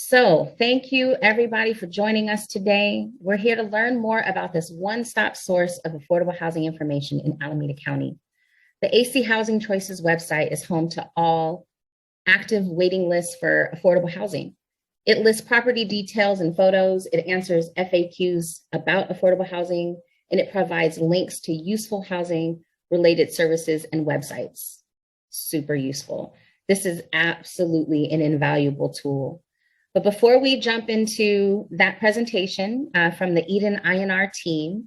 So thank you everybody for joining us today. We're here to learn more about this one-stop source of affordable housing information in Alameda County. The AC Housing Choices website is home to all active waiting lists for affordable housing. It lists property details and photos, it answers FAQs about affordable housing, and it provides links to useful housing related services and websites. Super useful. This is absolutely an invaluable tool. But before we jump into that presentation from the Eden INR team,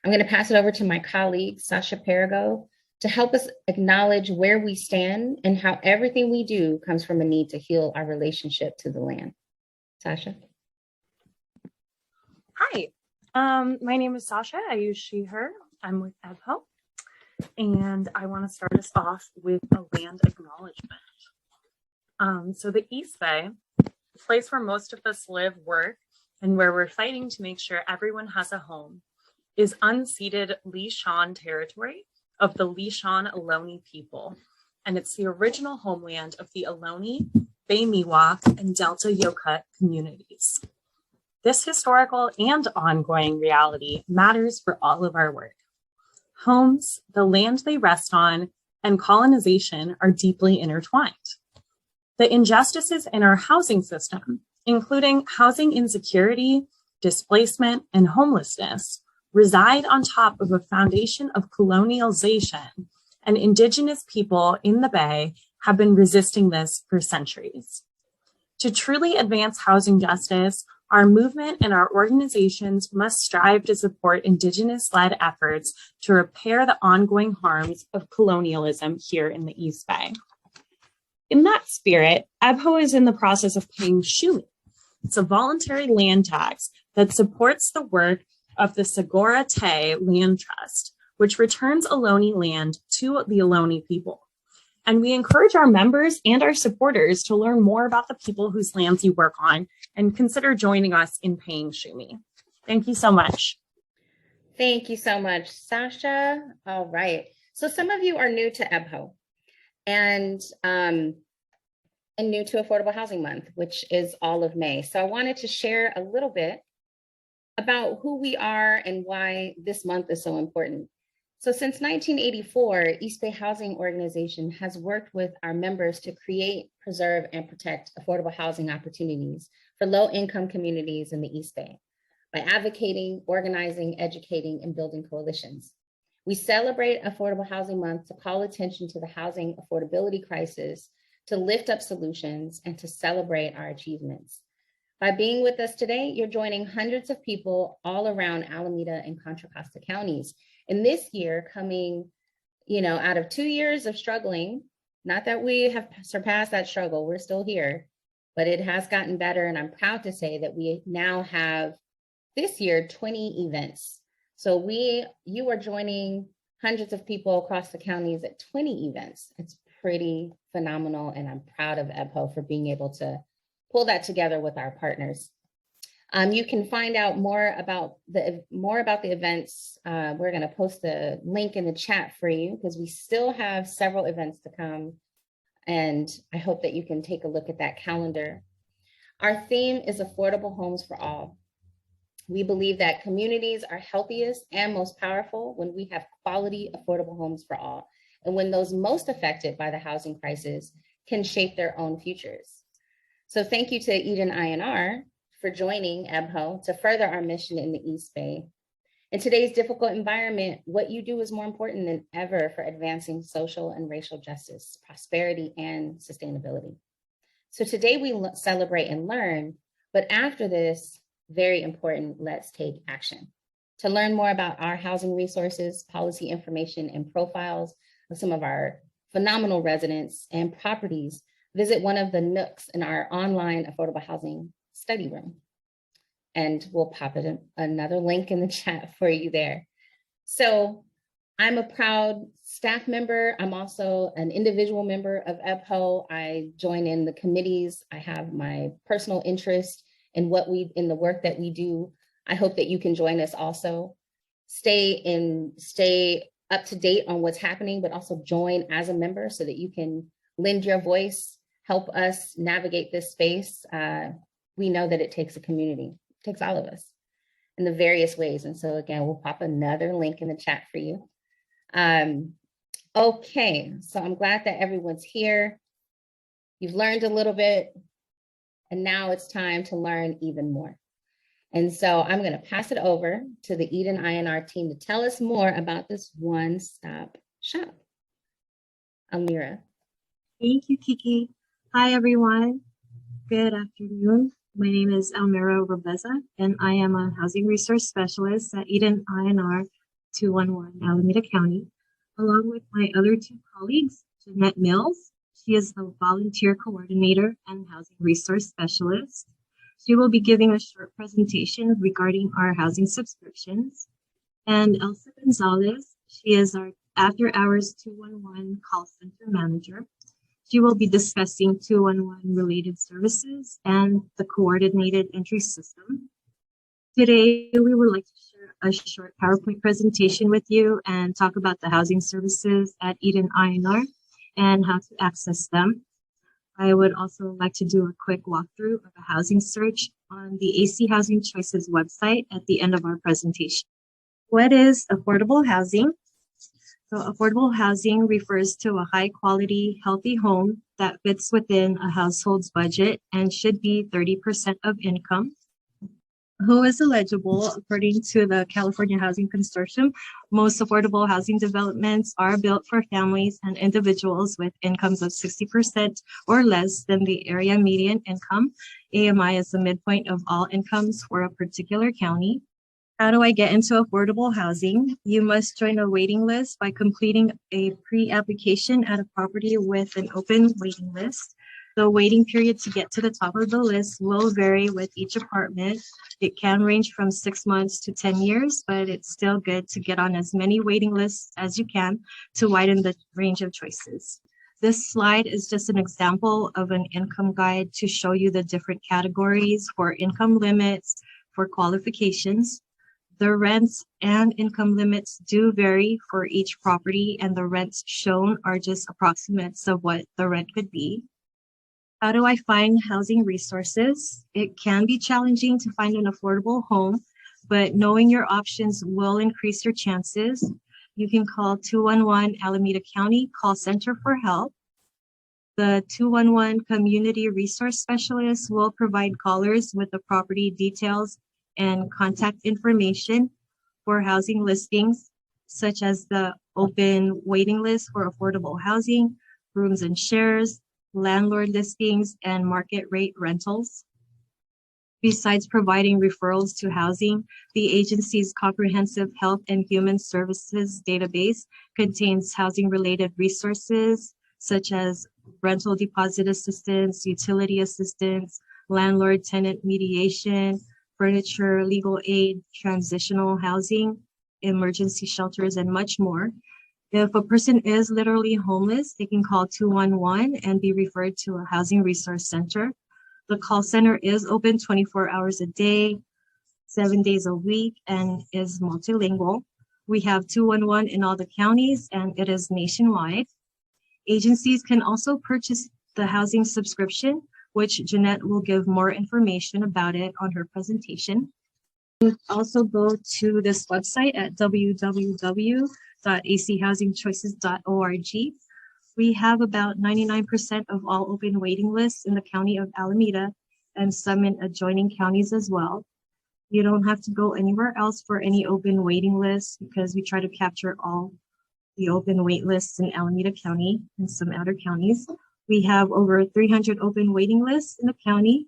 I'm going to pass it over to my colleague, Sasha Perigo, to help us acknowledge where we stand and how everything we do comes from a need to heal our relationship to the land. Sasha. Hi, my name is Sasha. I use she, her. I'm with EBHO, and I want to start us off with a land acknowledgement. So the East Bay, the place where most of us live, work, and where we're fighting to make sure everyone has a home, is unceded Lishan territory of the Lishan Ohlone people, and it's the original homeland of the Ohlone, Bay Miwok, and Delta Yokut communities. This historical and ongoing reality matters for all of our work. Homes, the land they rest on, and colonization are deeply intertwined. The injustices in our housing system, including housing insecurity, displacement, and homelessness, reside on top of a foundation of colonialization, and Indigenous people in the Bay have been resisting this for centuries. To truly advance housing justice, our movement and our organizations must strive to support Indigenous-led efforts to repair the ongoing harms of colonialism here in the East Bay. In that spirit, EBHO is in the process of paying Shumi. It's a voluntary land tax that supports the work of the Segura Te Land Trust, which returns Ohlone land to the Ohlone people. And we encourage our members and our supporters to learn more about the people whose lands you work on and consider joining us in paying Shumi. Thank you so much. Thank you so much, Sasha. All right. So some of you are new to EBHO and new to Affordable Housing Month, which is all of May. So I wanted to share a little bit about who we are and why this month is so important. So since 1984, East Bay Housing Organization has worked with our members to create, preserve, and protect affordable housing opportunities for low-income communities in the East Bay by advocating, organizing, educating, and building coalitions. We celebrate Affordable Housing Month to call attention to the housing affordability crisis, to lift up solutions, and to celebrate our achievements. By being with us today, you're joining hundreds of people all around Alameda and Contra Costa counties. And this year, coming, out of 2 years of struggling, not that we have surpassed that struggle, we're still here, but it has gotten better. And I'm proud to say that we now have this year 20 events. So you are joining hundreds of people across the counties at 20 events. It's pretty phenomenal. And I'm proud of EBHO for being able to pull that together with our partners. You can find out more about the events. We're going to post a link in the chat for you because we still have several events to come. And I hope that you can take a look at that calendar. Our theme is affordable homes for all. We believe that communities are healthiest and most powerful when we have quality, affordable homes for all, and when those most affected by the housing crisis can shape their own futures. So thank you to Eden INR for joining EBHO to further our mission in the East Bay. In today's difficult environment, what you do is more important than ever for advancing social and racial justice, prosperity, and sustainability. So today we celebrate and learn, but after this, very important, let's take action. To learn more about our housing resources, policy information, and profiles of some of our phenomenal residents and properties, visit one of the nooks in our online affordable housing study room. And we'll pop it in another link in the chat for you there. So I'm a proud staff member. I'm also an individual member of EBHO. I join in the committees. I have my personal interest in the work that we do. I hope that you can join us also. Stay up to date on what's happening, but also join as a member so that you can lend your voice, help us navigate this space. we know that it takes a community, it takes all of us in the various ways. And so again, we'll pop another link in the chat for you. Okay, so I'm glad that everyone's here. You've learned a little bit, and now it's time to learn even more. And so I'm going to pass it over to the Eden INR team to tell us more about this one-stop shop. Almira. Thank you, Kiki. Hi, everyone. Good afternoon. My name is Almira Robeza, and I am a housing resource specialist at Eden INR 211 Alameda County, along with my other two colleagues, Jeanette Mills. She is the volunteer coordinator and housing resource specialist. She will be giving a short presentation regarding our housing subscriptions. And Elsa Gonzalez, she is our after hours 211 call center manager. She will be discussing 211 related services and the coordinated entry system. Today, we would like to share a short PowerPoint presentation with you and talk about the housing services at Eden INR and how to access them. I would also like to do a quick walkthrough of a housing search on the AC Housing Choices website at the end of our presentation. What is affordable housing? So affordable housing refers to a high quality, healthy home that fits within a household's budget and should be 30% of income. Who is eligible? According to the California Housing Consortium, most affordable housing developments are built for families and individuals with incomes of 60% or less than the area median income. AMI is the midpoint of all incomes for a particular county. How do I get into affordable housing? You must join a waiting list by completing a pre-application at a property with an open waiting list. The waiting period to get to the top of the list will vary with each apartment. It can range from 6 months to 10 years, but it's still good to get on as many waiting lists as you can to widen the range of choices. This slide is just an example of an income guide to show you the different categories for income limits, for qualifications. The rents and income limits do vary for each property, and the rents shown are just approximates of what the rent could be. How do I find housing resources? It can be challenging to find an affordable home, but knowing your options will increase your chances. You can call 211 Alameda County Call Center for help. The 211 Community Resource Specialist will provide callers with the property details and contact information for housing listings, such as the open waiting list for affordable housing, rooms and shares, landlord listings, and market rate rentals. Besides providing referrals to housing, the agency's comprehensive health and human services database contains housing-related resources such as rental deposit assistance, utility assistance, landlord-tenant mediation, furniture, legal aid, transitional housing, emergency shelters, and much more. If a person is literally homeless, they can call 211 and be referred to a housing resource center. The call center is open 24 hours a day, 7 days a week, and is multilingual. We have 211 in all the counties, and it is nationwide. Agencies can also purchase the housing subscription, which Jeanette will give more information about it on her presentation. Also go to this website at www.achhousingchoices.org. We have about 99% of all open waiting lists in the county of Alameda and some in adjoining counties as well. You don't have to go anywhere else for any open waiting lists because we try to capture all the open wait lists in Alameda County and some outer counties. We have over 300 open waiting lists in the county.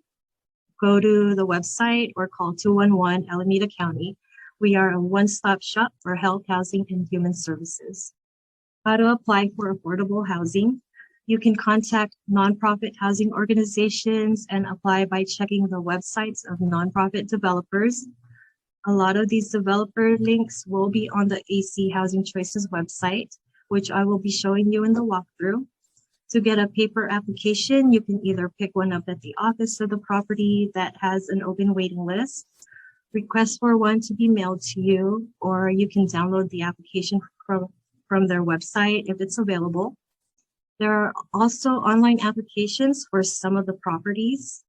Go to the website or call 211 Alameda County. We are a one-stop shop for health, housing, and human services. How to apply for affordable housing? You can contact nonprofit housing organizations and apply by checking the websites of nonprofit developers. A lot of these developer links will be on the AC Housing Choices website, which I will be showing you in the walkthrough. To get a paper application, you can either pick one up at the office of the property that has an open waiting list, request for one to be mailed to you, or you can download the application from their website if it's available. There are also online applications for some of the properties.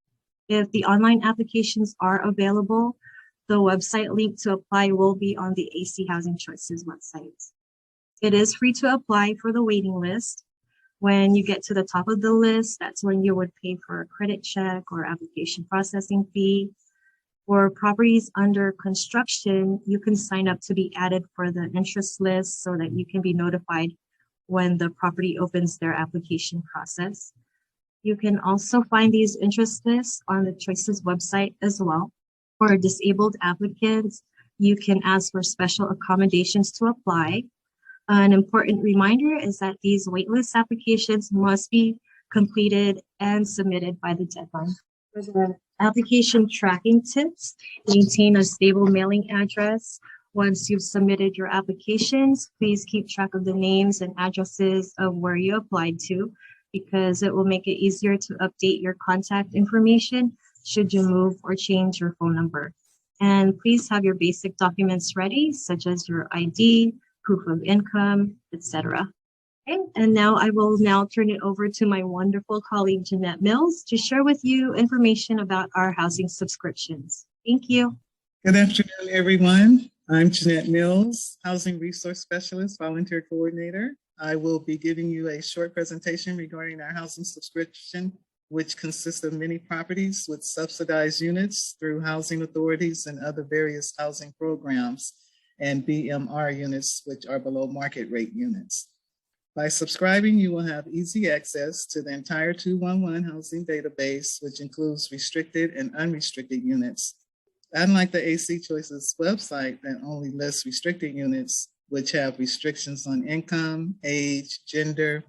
If the online applications are available, the website link to apply will be on the AC Housing Choices website. It is free to apply for the waiting list. When you get to the top of the list, that's when you would pay for a credit check or application processing fee. For properties under construction, you can sign up to be added for the interest list so that you can be notified when the property opens their application process. You can also find these interest lists on the Choices website as well. For disabled applicants, you can ask for special accommodations to apply. An important reminder is that these waitlist applications must be completed and submitted by the deadline. For the application tracking tips, maintain a stable mailing address. Once you've submitted your applications, please keep track of the names and addresses of where you applied to, because it will make it easier to update your contact information should you move or change your phone number. And please have your basic documents ready, such as your ID, proof of income, etc. Okay, and now I will turn it over to my wonderful colleague, Jeanette Mills, to share with you information about our housing subscriptions. Thank you. Good afternoon, everyone. I'm Jeanette Mills, Housing Resource Specialist, Volunteer Coordinator. I will be giving you a short presentation regarding our housing subscription, which consists of many properties with subsidized units through housing authorities and other various housing programs, and BMR units, which are below market rate units. By subscribing, you will have easy access to the entire 211 housing database, which includes restricted and unrestricted units. Unlike the AC Choices website that only lists restricted units, which have restrictions on income, age, gender,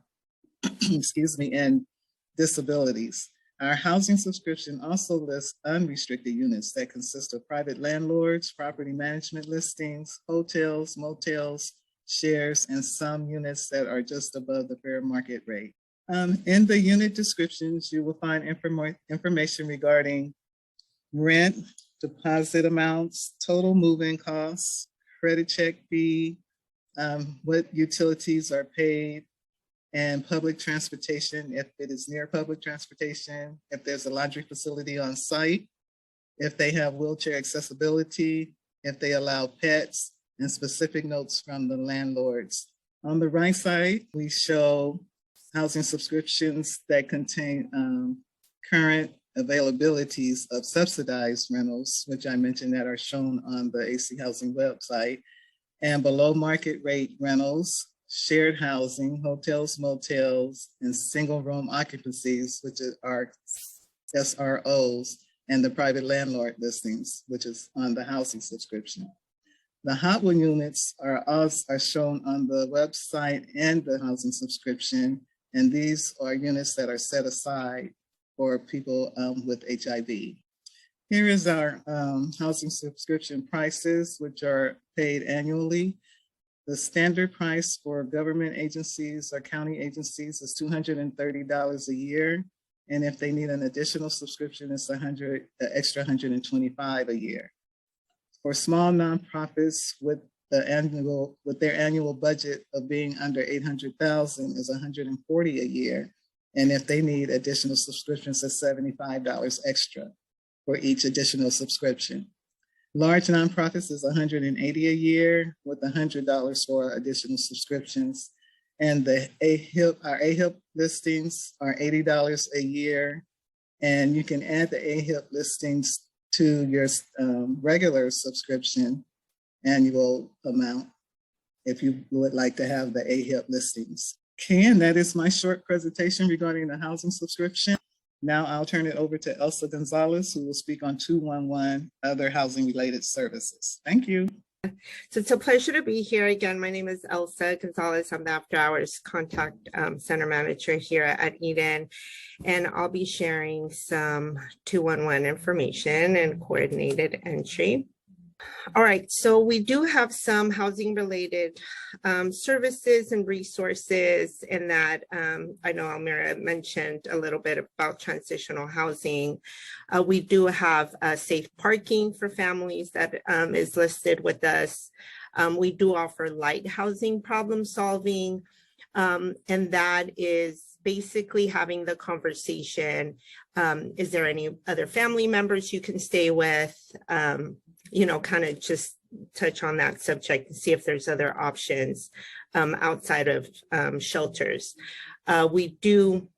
and disabilities. Our housing subscription also lists unrestricted units that consist of private landlords, property management listings, hotels, motels, shares, and some units that are just above the fair market rate. In the unit descriptions, you will find information regarding rent, deposit amounts, total move-in costs, credit check fee, what utilities are paid, and public transportation, if it is near public transportation, if there's a laundry facility on site, if they have wheelchair accessibility, if they allow pets, and specific notes from the landlords. On the right side, we show housing subscriptions that contain current availabilities of subsidized rentals, which I mentioned that are shown on the AC Housing website, and below market rate rentals, shared housing, hotels, motels, and single room occupancies, which are SROs, and the private landlord listings, which is on the housing subscription. The hot one units are shown on the website and the housing subscription, and these are units that are set aside for people with HIV. Here is our housing subscription prices, which are paid annually. The standard price for government agencies or county agencies is $230 a year. And if they need an additional subscription, it's extra $125 a year. For small nonprofits with their annual budget of being under $800,000 is $140 a year. And if they need additional subscriptions, it's $75 extra for each additional subscription. Large nonprofits is $180 a year with $100 for additional subscriptions. And our AHIP listings are $80 a year. And you can add the AHIP listings to your regular subscription annual amount if you would like to have the AHIP listings. Okay, and that is my short presentation regarding the housing subscription. Now I'll turn it over to Elsa Gonzalez, who will speak on 211 other housing related services. Thank you. So it's a pleasure to be here again. My name is Elsa Gonzalez. I'm the After Hours Contact Center Manager here at Eden, and I'll be sharing some 211 information and coordinated entry. All right, so we do have some housing related services and resources in that I know Almira mentioned a little bit about transitional housing. We do have safe parking for families that is listed with us. We do offer light housing problem solving, and that is basically having the conversation. Is there any other family members you can stay with? Kind of just touch on that subject and see if there's other options outside of shelters. We do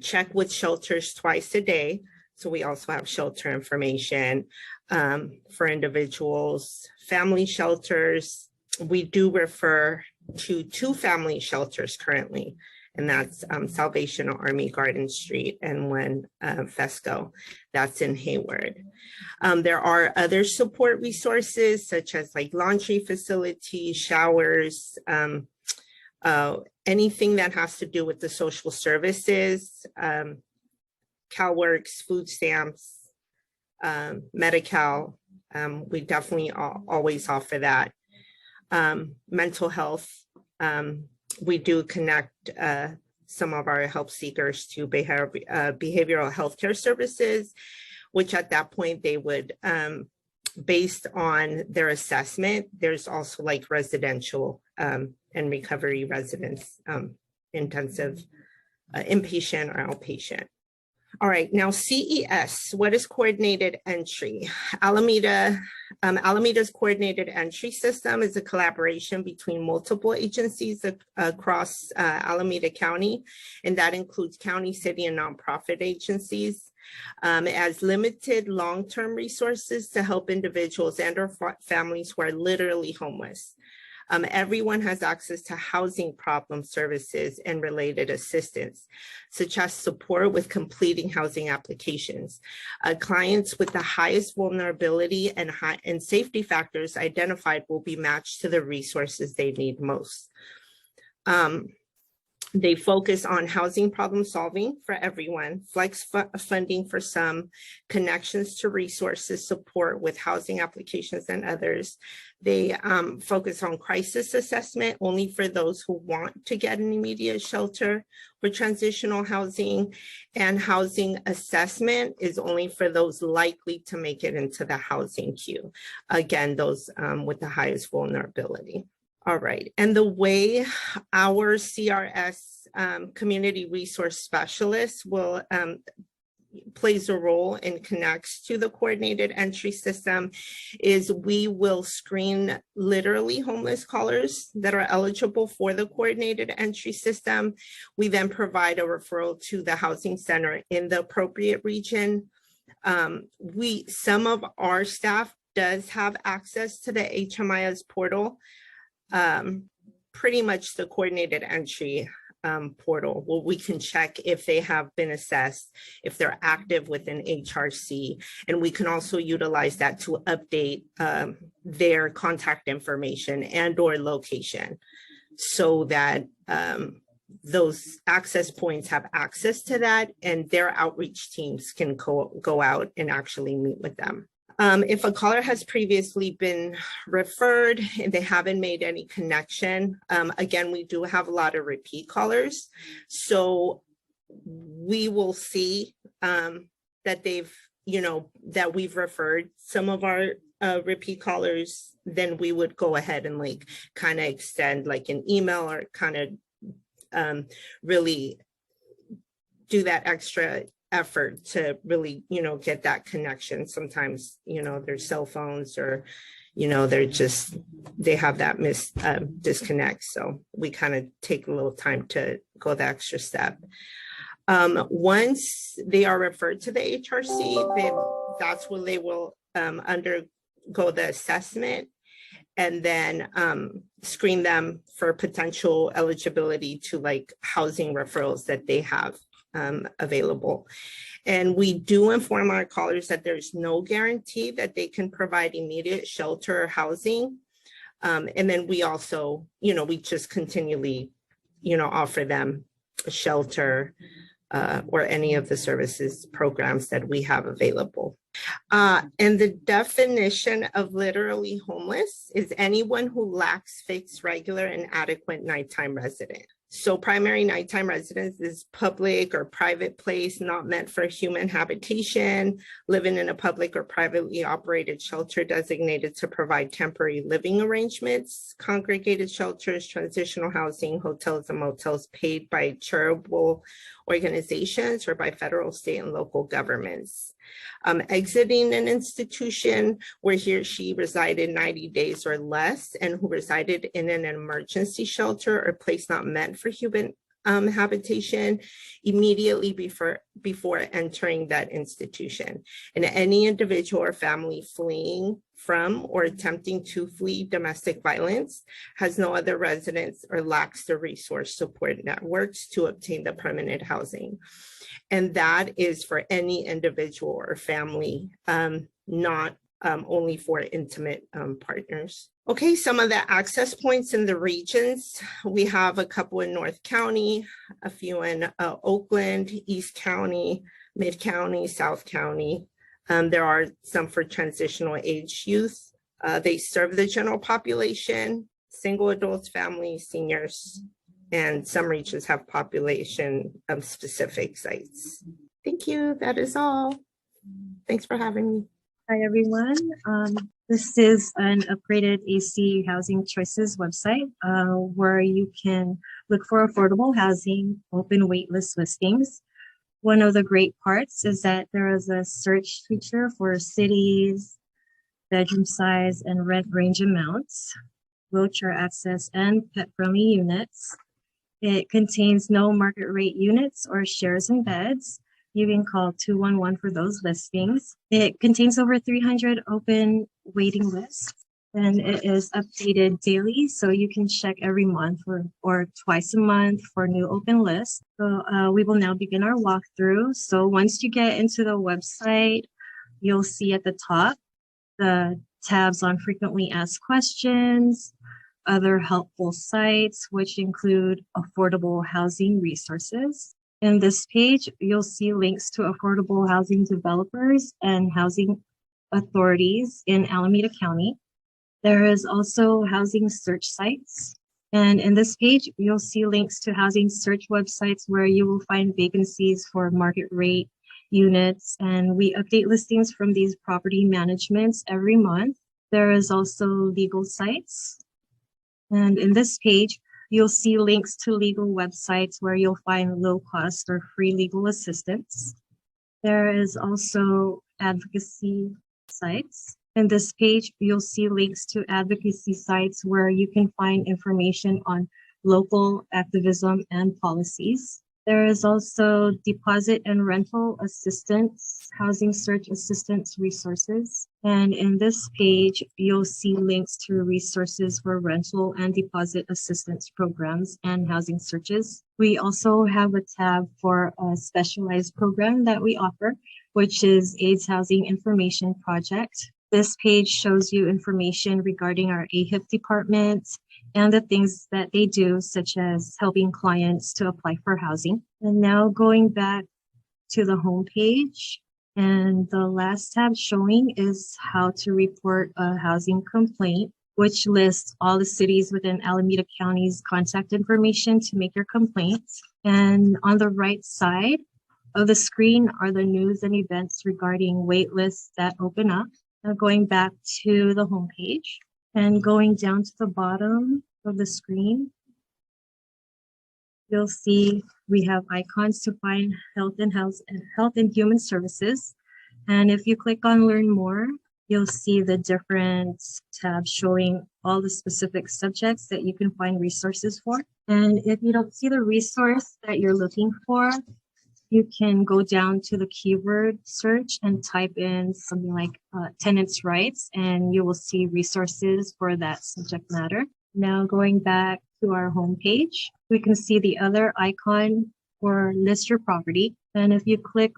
check with shelters twice a day. So we also have shelter information for individuals, family shelters. We do refer to 2 family shelters currently, and that's Salvation Army Garden Street and one FESCO, that's in Hayward. There are other support resources such as like laundry facilities, showers, anything that has to do with the social services, CalWorks, food stamps, Medi-Cal. We definitely always offer that. Mental health. We do connect some of our help seekers to behavioral healthcare services, which at that point they would, based on their assessment, there's also like residential and recovery residents, intensive inpatient or outpatient. All right, now CES, what is coordinated entry? Alameda's coordinated entry system is a collaboration between multiple agencies across Alameda County, and that includes county, city, and nonprofit agencies. It has limited long-term resources to help individuals and or families who are literally homeless. Everyone has access to housing problem services and related assistance, such as support with completing housing applications. Clients with the highest vulnerability and safety factors identified will be matched to the resources they need most. They focus on housing problem solving for everyone, flex funding for some, connections to resources, support with housing applications and others. They focus on crisis assessment only for those who want to get an immediate shelter for transitional housing, and housing assessment is only for those likely to make it into the housing queue. Again, those with the highest vulnerability. All right, and the way our CRS community resource specialist will plays a role and connects to the coordinated entry system is we will screen literally homeless callers that are eligible for the coordinated entry system. We then provide a referral to the housing center in the appropriate region. Some of our staff does have access to the HMIS portal. Pretty much the coordinated entry portal where we can check if they have been assessed, if they're active within HRC, and we can also utilize that to update their contact information and or location so that those access points have access to that and their outreach teams can go out and actually meet with them. If a caller has previously been referred and they haven't made any connection, again, we do have a lot of repeat callers. So we will see that they've, that we've referred some of our repeat callers, then we would go ahead and like kind of extend like an email or kind of really do that extra effort to really, get that connection. Sometimes, their cell phones or, they have that disconnect. So we kind of take a little time to go the extra step. Once they are referred to the HRC, that's when they will undergo the assessment and then screen them for potential eligibility to like housing referrals that they have available. And we do inform our callers that there's no guarantee that they can provide immediate shelter or housing. And then we also, we just continually, offer them a shelter or any of the services programs that we have available. And the definition of literally homeless is anyone who lacks fixed, regular, and adequate nighttime residence. So primary nighttime residence is public or private place not meant for human habitation, living in a public or privately operated shelter designated to provide temporary living arrangements, congregated shelters, transitional housing, hotels and motels paid by charitable organizations or by federal, state, and local governments. Exiting an institution where he or she resided 90 days or less and who resided in an emergency shelter or place not meant for human habitation immediately before entering that institution. And any individual or family fleeing from or attempting to flee domestic violence has no other residence or lacks the resource support networks to obtain the permanent housing. And that is for any individual or family, not only for intimate partners. Okay, some of the access points in the regions. We have a couple in North County, a few in Oakland, East County, Mid County, South County. There are some for transitional age youth. They serve the general population, single adults, families, seniors, and some regions have population specific sites. Thank you. That is all. Thanks for having me. Hi, everyone. This is an upgraded AC Housing Choices website where you can look for affordable housing, open waitlist listings. One of the great parts is that there is a search feature for cities, bedroom size, and rent range amounts, wheelchair access, and pet-friendly units. It contains no market rate units or shares in beds. You can call 211 for those listings. It contains over 300 open waiting lists, and it is updated daily, so you can check every month or twice a month for new open lists. So we will now begin our walkthrough. So once you get into the website, you'll see at the top the tabs on frequently asked questions, other helpful sites, which include affordable housing resources. In this page, you'll see links to affordable housing developers and housing authorities in Alameda County. There is also housing search sites. And in this page, you'll see links to housing search websites where you will find vacancies for market rate units. And we update listings from these property managements every month. There is also legal sites. And in this page, you'll see links to legal websites where you'll find low cost or free legal assistance. There is also advocacy sites. In this page, you'll see links to advocacy sites where you can find information on local activism and policies. There is also deposit and rental assistance, housing search assistance resources. And in this page, you'll see links to resources for rental and deposit assistance programs and housing searches. We also have a tab for a specialized program that we offer, which is AIDS Housing Information Project. This page shows you information regarding our AHIP department and the things that they do, such as helping clients to apply for housing. And now going back to the home page, and the last tab showing is how to report a housing complaint, which lists all the cities within Alameda County's contact information to make your complaints. And on the right side of the screen are the news and events regarding wait lists that open up. Now going back to the home page and going down to the bottom of the screen, you'll see we have icons to find health and human services. And if you click on learn more, you'll see the different tabs showing all the specific subjects that you can find resources for. And if you don't see the resource that you're looking for, you can go down to the keyword search and type in something like tenants' rights, and you will see resources for that subject matter. Now going back to our home page, we can see the other icon for list your property. And if you click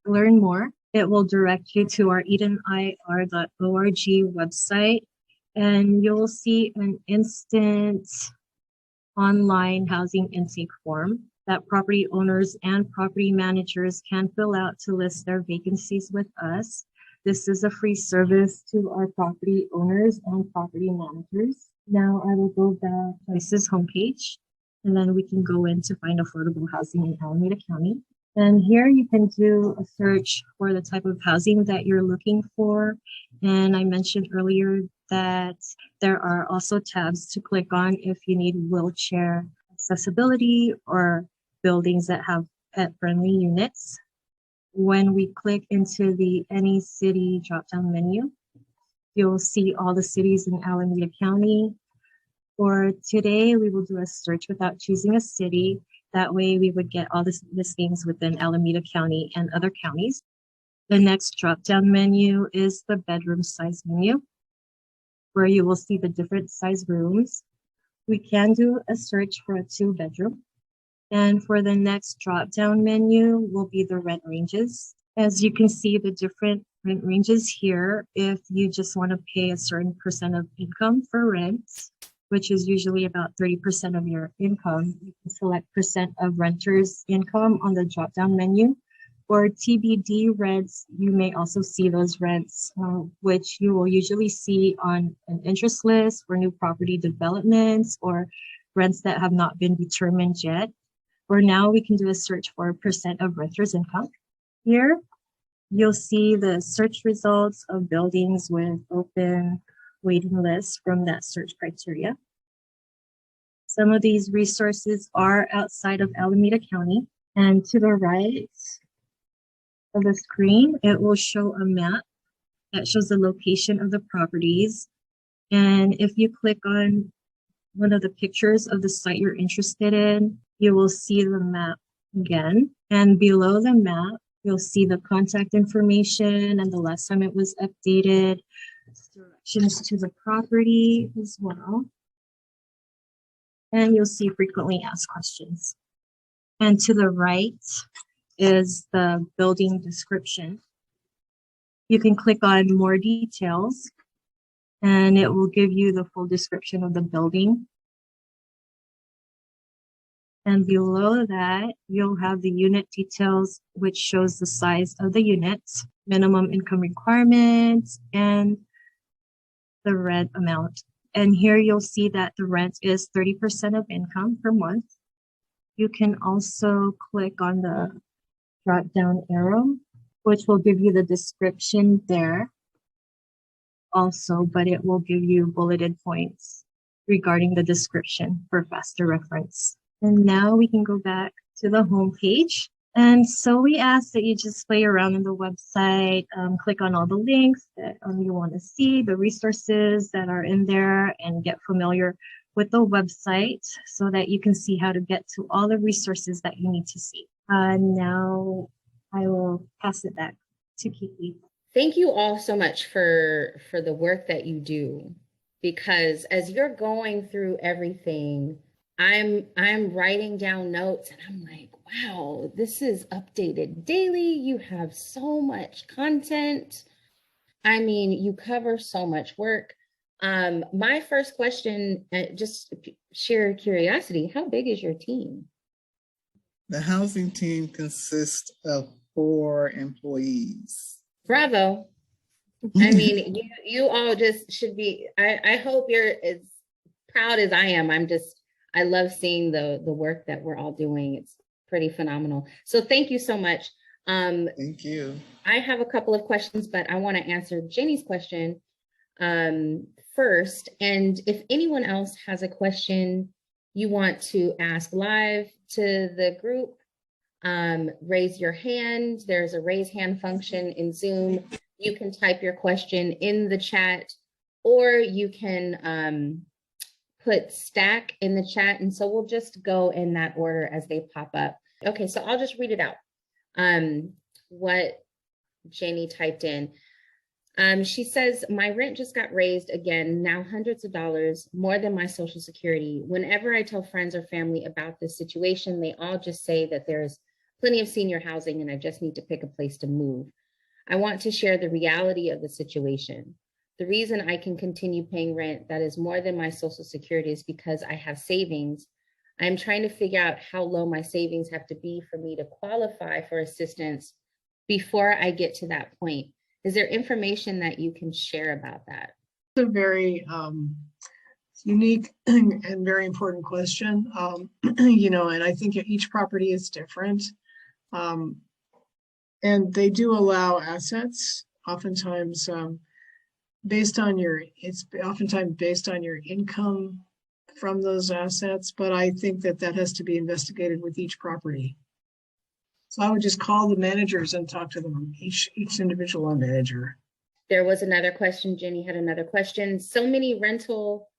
learn more, it will direct you to our edenir.org website, and you'll see an instant online housing intake form that property owners and property managers can fill out to list their vacancies with us. This is a free service to our property owners and property managers. Now I will go back to this homepage. And then we can go in to find affordable housing in Alameda County. And here you can do a search for the type of housing that you're looking for. And I mentioned earlier that there are also tabs to click on if you need wheelchair accessibility or buildings that have pet-friendly units. When we click into the Any City drop-down menu, you'll see all the cities in Alameda County. For today, we will do a search without choosing a city. That way we would get all the listings within Alameda County and other counties. The next drop-down menu is the bedroom size menu, where you will see the different size rooms. We can do a search for a 2-bedroom. And for the next drop-down menu will be the rent ranges. As you can see, the different rent ranges here, if you just want to pay a certain percent of income for rent, which is usually about 30% of your income, you can select percent of renters' income on the drop-down menu. For TBD rents, you may also see those rents, which you will usually see on an interest list for new property developments or rents that have not been determined yet. For now, we can do a search for percent of renters' income. Here, you'll see the search results of buildings with open waiting lists from that search criteria. Some of these resources are outside of Alameda County, and to the right of the screen, it will show a map that shows the location of the properties. And if you click on one of the pictures of the site you're interested in, you will see the map again. And below the map, you'll see the contact information and the last time it was updated, directions to the property as well. And you'll see frequently asked questions. And to the right is the building description. You can click on more details and it will give you the full description of the building. And below that, you'll have the unit details, which shows the size of the units, minimum income requirements, and the rent amount. And here you'll see that the rent is 30% of income per month. You can also click on the drop-down arrow, which will give you the description there also, but it will give you bulleted points regarding the description for faster reference. And now we can go back to the home page. And so we ask that you just play around in the website, click on all the links that you want to see, the resources that are in there, and get familiar with the website so that you can see how to get to all the resources that you need to see. Now I will pass it back to Kiki. Thank you all so much for the work that you do, because as you're going through everything, I'm writing down notes and I'm like, wow, this is updated daily. You have so much content. I mean, you cover so much work. My first question, just sheer curiosity, how big is your team? The housing team consists of 4 employees. Bravo. I mean, you all just should be, I hope you're as proud as I am. I love seeing the work that we're all doing. It's pretty phenomenal. So thank you so much. Thank you. I have a couple of questions, but I want to answer Jenny's question first. And if anyone else has a question you want to ask live to the group, raise your hand. There's a raise hand function in Zoom. You can type your question in the chat, or you can put stack in the chat. And so we'll just go in that order as they pop up. Okay, so I'll just read it out. What Janie typed in. She says, my rent just got raised again, now hundreds of dollars, more than my Social Security. Whenever I tell friends or family about this situation, they all just say that there's plenty of senior housing and I just need to pick a place to move. I want to share the reality of the situation. The reason I can continue paying rent that is more than my Social Security is because I have savings. I'm trying to figure out how low my savings have to be for me to qualify for assistance before I get to that point. Is there information that you can share about that? It's a very unique and very important question. You know, and I think each property is different. And they do allow assets, oftentimes based on it's oftentimes based on your income from those assets, but I think that that has to be investigated with each property. So I would just call the managers and talk to them, each individual manager. There was another question. Jenny had another question. So many rental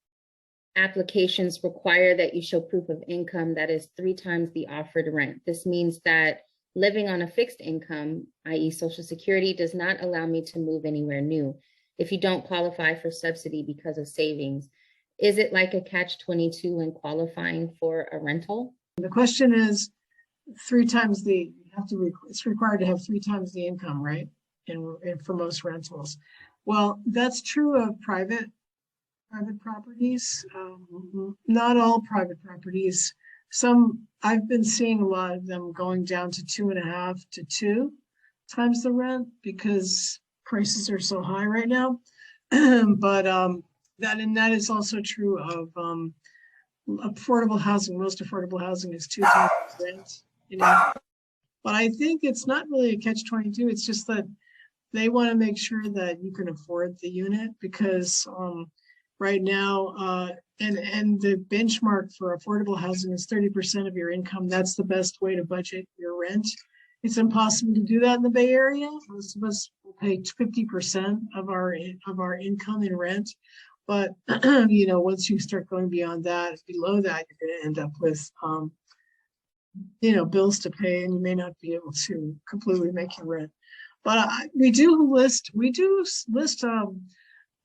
applications require that you show proof of income that is 3 times the offered rent. This means that living on a fixed income, i.e. Social Security, does not allow me to move anywhere new. If you don't qualify for subsidy because of savings, is it like a catch-22 when qualifying for a rental? The question is 3 times it's required to have 3 times the income, right? And for most rentals. Well, that's true of private properties. Not all private properties. Some, I've been seeing a lot of them going down to 2.5 to 2 times the rent because prices are so high right now. But that is also true of affordable housing. Most affordable housing is 2 times rent, you know. But I think it's not really a catch-22. It's just that they want to make sure that you can afford the unit because right now, and the benchmark for affordable housing is 30% of your income. That's the best way to budget your rent. It's impossible to do that in the Bay Area. Most of us will pay 50% of our income in rent. But you know, once you start going beyond that, below that, you're going to end up with you know, bills to pay, and you may not be able to completely make your rent. But we do list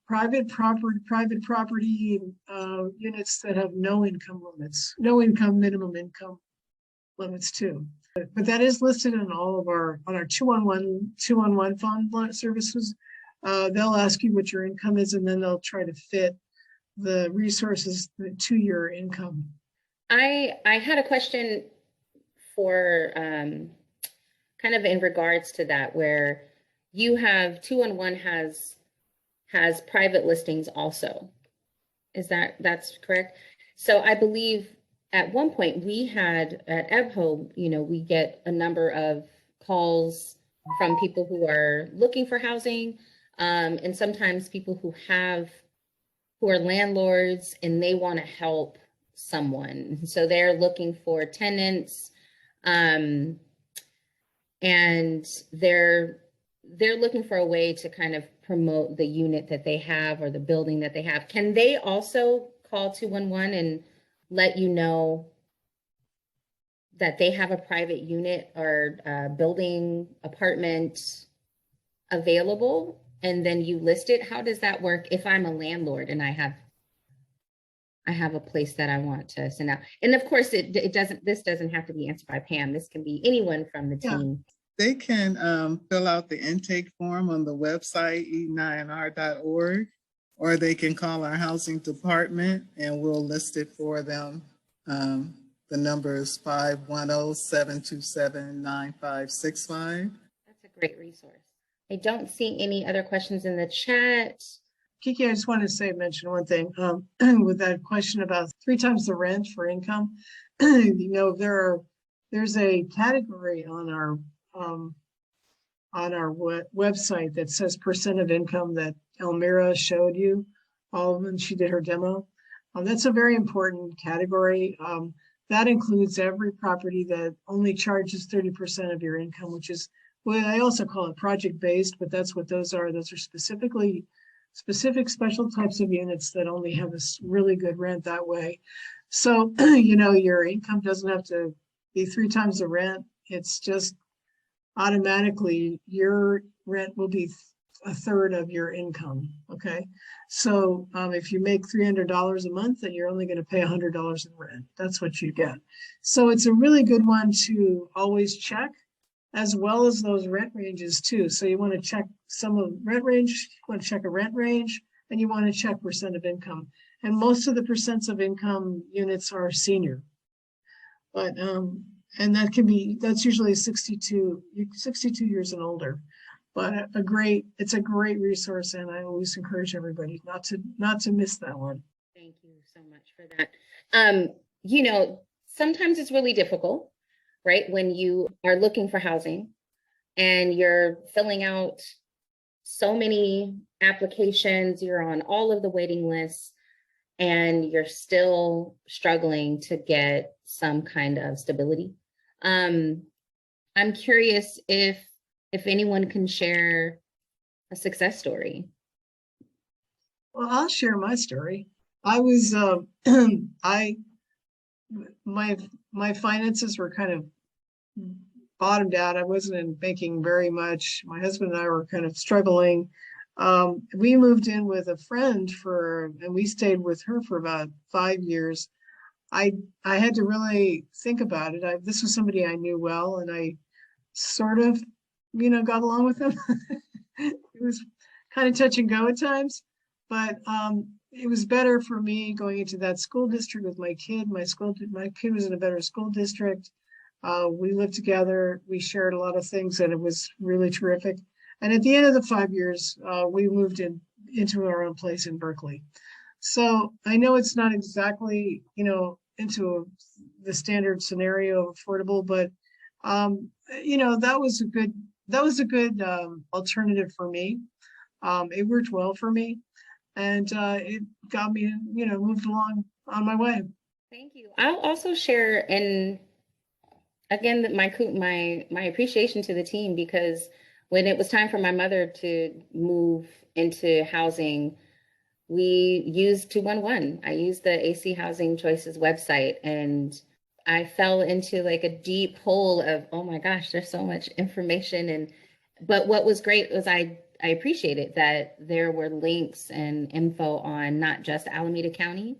private property units that have no income limits, no minimum income limits too. But that is listed in all of our 211 fund services. They'll ask you what your income is, and then they'll try to fit the resources to your income. I had a question for kind of in regards to that, where you have 211 has private listings also. That's correct? So I believe at one point we had at EBHO, you know, we get a number of calls from people who are looking for housing, and sometimes people who are landlords and they want to help someone. So they're looking for tenants, and they're looking for a way to kind of promote the unit that they have or the building that they have. Can they also call 211 and let you know that they have a private unit or building, apartment available, and then you list it? How does that work if I'm a landlord and I have a place that I want to send out? And of course, this doesn't have to be answered by Pam. This can be anyone from the team. They can fill out the intake form on the website, edeninr.org, or they can call our housing department and we'll list it for them. The number is 510-727-9565. That's a great resource. I don't see any other questions in the chat. Kiki, I just want to mention one thing with that question about 3 times the rent for income. You know, there's a category on our website that says percent of income that Elmira showed you all of when she did her demo. That's a very important category. That includes every property that only charges 30% of your income, which is, well, I also call it project-based, but that's what those are. Those are specific special types of units that only have a really good rent that way. So, you know, your income doesn't have to be 3 times the rent. It's just automatically your rent will be a third of your income. Okay. So if you make $300 a month, then you're only going to pay $100 in rent. That's what you get. So it's a really good one to always check, as well as those rent ranges too. So you want to check some of rent range, you want to check a rent range, and you want to check percent of income. And most of the percents of income units are senior. But and that's usually 62 years and older. But it's a great resource, and I always encourage everybody not to miss that one. Thank you so much for that. You know, sometimes it's really difficult, right? When you are looking for housing and you're filling out so many applications, you're on all of the waiting lists, and you're still struggling to get some kind of stability. I'm curious if anyone can share a success story. Well, I'll share my story. I was, I, my finances were kind of bottomed out. I wasn't making very much. My husband and I were kind of struggling. We moved in with a friend and we stayed with her for about 5 years. I had to really think about it. This was somebody I knew well, and I sort of, got along with him. It was kind of touch and go at times, but it was better for me going into that school district with my kid. My kid was in a better school district. We lived together. We shared a lot of things, and it was really terrific. And at the end of the 5 years, we moved into our own place in Berkeley. So I know it's not exactly, into the standard scenario of affordable, but that was a good alternative for me. It worked well for me, and it got me, moved along on my way. Thank you. I'll also share, and again, that my appreciation to the team, because when it was time for my mother to move into housing, we used 211. I used the AC Housing Choices website, and I fell into like a deep hole of, oh my gosh, there's so much information. But what was great was I appreciated that there were links and info on not just Alameda County,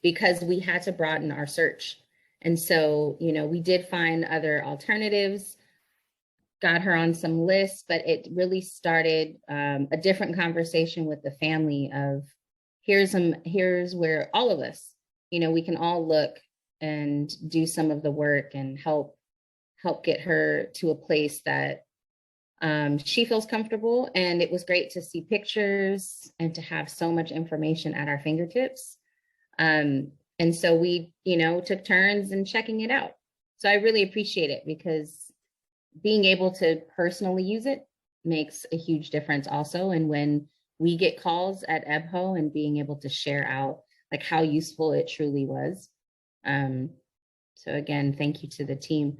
because we had to broaden our search. And so, we did find other alternatives, got her on some lists, but it really started a different conversation with the family of here's where all of us, we can all look and do some of the work and help get her to a place that she feels comfortable. And it was great to see pictures and to have so much information at our fingertips. And so we, took turns in checking it out. So I really appreciate it, because being able to personally use it makes a huge difference also. And when we get calls at EBHO and being able to share out like how useful it truly was. So again, thank you to the team.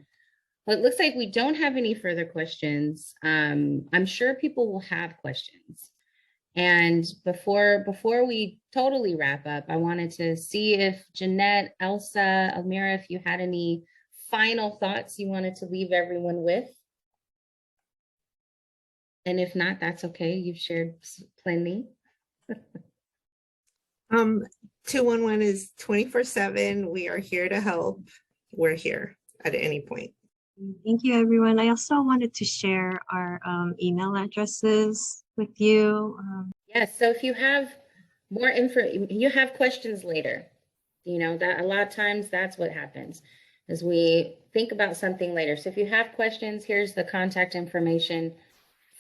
Well, it looks like we don't have any further questions. I'm sure people will have questions. And before we totally wrap up, I wanted to see if Jeanette, Elsa, Almira, if you had any final thoughts you wanted to leave everyone with. And if not, that's okay. You've shared plenty. 211 is 24/7. We are here to help. We're here at any point. Thank you, everyone. I also wanted to share our email addresses with you. Yes, so if you have more info, you have questions later, that a lot of times that's what happens, is we think about something later. So if you have questions, here's the contact information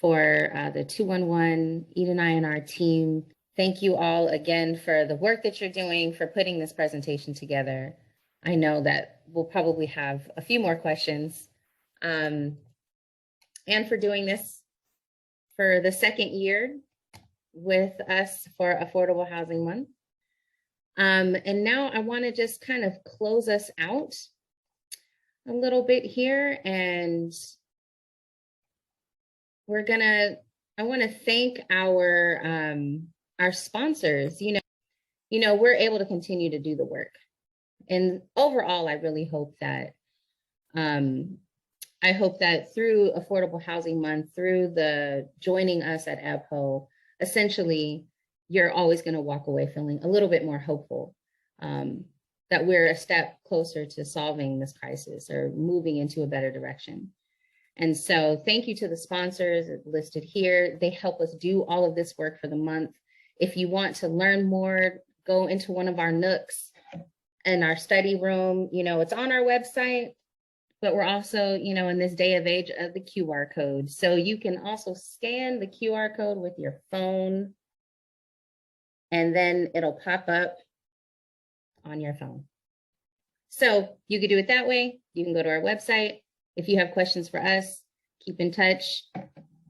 for the 211, Eden I and our team. Thank you all again for the work that you're doing, for putting this presentation together. I know that we'll probably have a few more questions, and for doing this for the second year with us for Affordable Housing Month. And now I want to just kind of close us out a little bit here, and I want to thank our sponsors. We're able to continue to do the work. And overall, I really hope that through Affordable Housing Month, through the joining us at EBHO, essentially, you're always going to walk away feeling a little bit more hopeful that we're a step closer to solving this crisis or moving into a better direction. And so thank you to the sponsors listed here. They help us do all of this work for the month. If you want to learn more, go into one of our nooks in our study room. It's on our website, but we're also, in this day of age of the QR code. So you can also scan the QR code with your phone, and then it'll pop up on your phone. So you could do it that way. You can go to our website. If you have questions for us, keep in touch.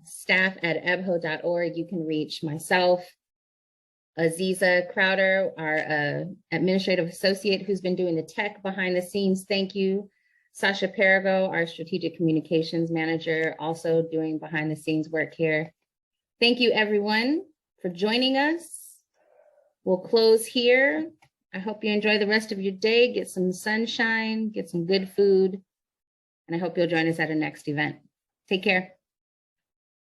Staff@ebho.org. You can reach myself, Aziza Crowder, our administrative associate who's been doing the tech behind the scenes. Thank you. Sasha Perigo, our strategic communications manager, also doing behind the scenes work here. Thank you everyone for joining us. We'll close here. I hope you enjoy the rest of your day, get some sunshine, get some good food, and I hope you'll join us at our next event. Take care.